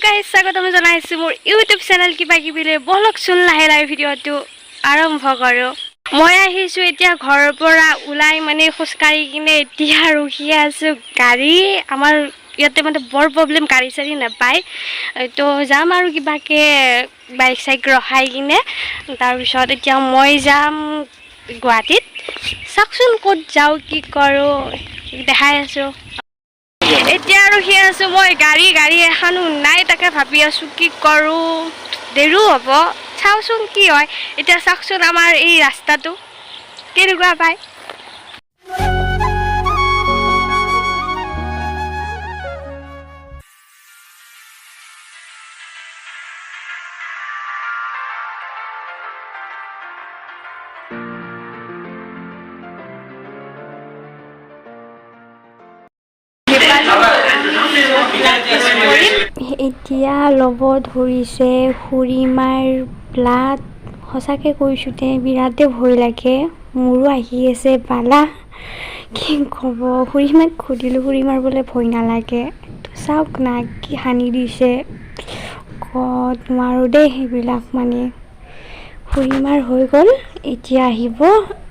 guys स्वागतम जनाइछु मोर YouTube channel किबा किबिले बलक सुन लाहे लाहे भिडियोটো आरम्भ गरो মই আহিছো এতিয়া ঘৰৰ পৰা উলাই মানে খোজকাৰি কিনে এতিয়া ৰখি আছো গাড়ী আমাৰ ইয়াতে মানে বৰ প্ৰবলেম গাড়ী চাৰি নাপায় তো যাম আৰু কিবাকে বাইক সাইক ৰখাই কিনে তাৰ পিছত এতিয়া মই যাম গুৱাহাটীত সাকচোন ক'ত যাও কি কৰো দেখাই আছো এতিয়া ৰখি আছো মই গাড়ী এখনো নাই তাকে ভাবি আছো কি কৰো দেৰু হ'ব চাওচোন কি হয় এতিয়া চাওচোন আমাৰ এই ৰাস্তাটো কেনেকুৱা পায় এতিয়া লব ধৰিছে খুৰীমাৰ ব্লাড হসাকে কৈছোতে বিৰাতে ভয় লাগে মোৰো আহি আছে বালা কি কব খুৰীমাক খুদিলো খুৰীমাৰ বলে ভয় নালাগে তো চাওক না কি হানি দিছে কত নোৱাৰো দে হেবিলাক মানে খুৰীমাৰ হৈ গল এতিয়া আহিব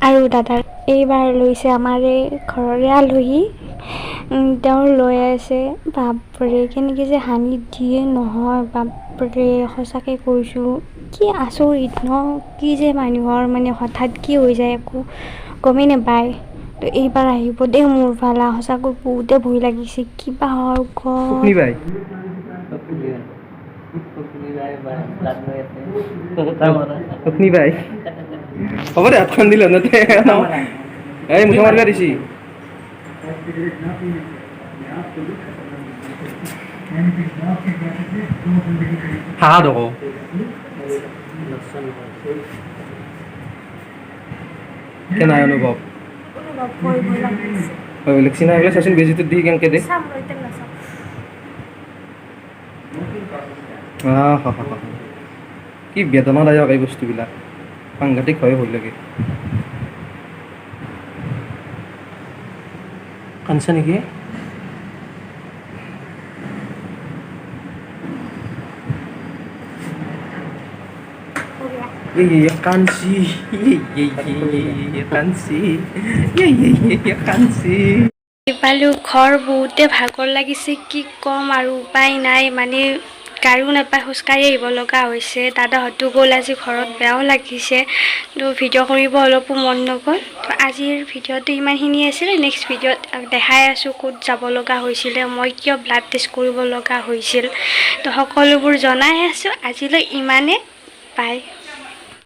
আৰু দাদাৰ এইবাৰ লৈছে আমাৰে ঘৰৰে আলহী তেওঁ লৈ আছে বাপৰে কেনেকৈ যে হানি দিয়ে নহয় বাপৰে সঁচাকৈ কৈছোঁ কি আচৰিত ন কি যে মানুহৰ মানে হঠাৎ কি হৈ যায় একো গমেই নাপায় তো এইবাৰ আহিব দেই মোৰ ফালা সঁচাকৈ বহুতে ভয় লাগিছে কিবা হয় হ'ব দে হাতখন দিলে এই মুখে মাৰিবা দিছি হা দকো কেনে অনুভৱ ভয় লাগছি না এইবিলাক চাচোন বেজিটো দি কেনেকে দে কি বেদনাদায়ক এই বস্তুবিলাক সাংঘাতিক হয় ভয় লাগে কানছা নেকি পালো ঘৰ বহুতে ভাগৰ লাগিছে কি কম আৰু উপায় নাই মানে গাড়ীও নাপায় খোজকাঢ়ি আহিব লগা হৈছে দাদাহঁতো গ'ল আজি ঘৰত বেয়াও লাগিছে তো ভিডিঅ' কৰিব অলপো মন নগ'ল তো আজিৰ ভিডিঅ'টো ইমানখিনি আছিলে নেক্সট ভিডিঅ'ত দেখাই আছোঁ ক'ত যাব লগা হৈছিলে মই কিয় ব্লাড টেষ্ট কৰিব লগা হৈছিল তো সকলোবোৰ জনাই আছোঁ আজিলৈ ইমানে বাই